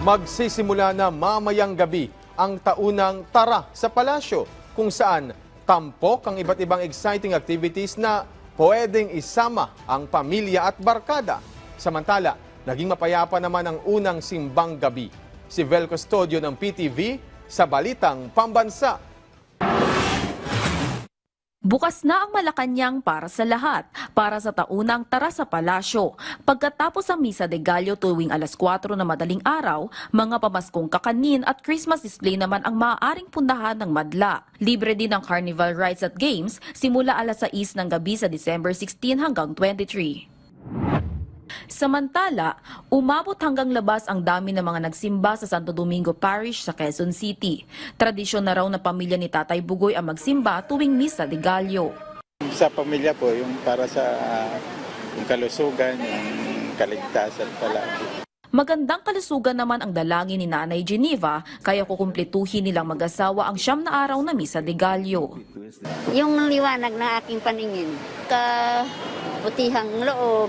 Magsisimula na mamayang gabi ang taunang Tara sa Palasyo, kung saan tampok ang iba't ibang exciting activities na pwedeng isama ang pamilya at barkada. Samantala, naging mapayapa naman ang unang simbang gabi. Si Vel Custodio ng PTV sa Balitang Pambansa. Bukas na ang Malacanang para sa lahat, para sa taunang Tara sa Palasyo. Pagkatapos ang Misa de Gallo tuwing alas 4 na madaling araw, mga pamaskong kakanin at Christmas display naman ang maaaring pundahan ng madla. Libre din ang carnival rides at games simula alas 6 ng gabi sa December 16 hanggang 23. Samantala, umabot hanggang labas ang dami ng mga nagsimba sa Santo Domingo Parish sa Quezon City. Tradisyon na raw na pamilya ni Tatay Bugoy ang magsimba tuwing Misa de Gallo. Sa pamilya po, yung para sa yung kalusugan, yung kaligtasan palagi. Magandang kalusugan naman ang dalangin ni Nanay Geneva, kaya kukumpletuhin nilang mag-asawa ang 9 na araw na Misa de Gallo. Yung liwanag na aking paningin, kabutihang loob,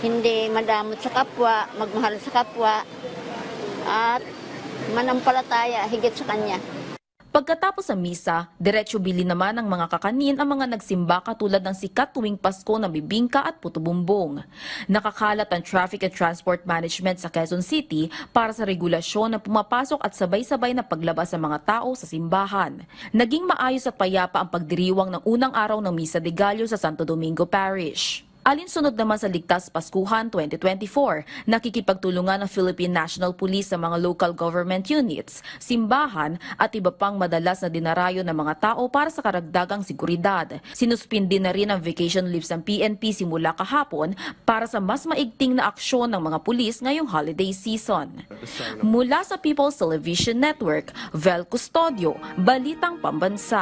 hindi madamot sa kapwa, magmahal sa kapwa, at manampalataya higit sa Kanya. Pagkatapos sa misa, diretso bili naman ng mga kakanin ang mga nagsimba katulad ng sikat tuwing Pasko na bibingka at puto bumbong. Nakakalat ang Traffic and Transport Management sa Quezon City para sa regulasyon na pumapasok at sabay-sabay na paglabas sa mga tao sa simbahan. Naging maayos at payapa ang pagdiriwang ng unang araw ng Misa de Gallo sa Santo Domingo Parish. Alinsunod naman sa Ligtas Paskuhan 2024, nakikipagtulungan ng Philippine National Police sa mga local government units, simbahan at iba pang madalas na dinarayo ng mga tao para sa karagdagang seguridad. Sinuspindi na rin ang vacation leaves ng PNP simula kahapon para sa mas maigting na aksyon ng mga pulis ngayong holiday season. Mula sa People's Television Network, Vel Custodio, Balitang Pambansa.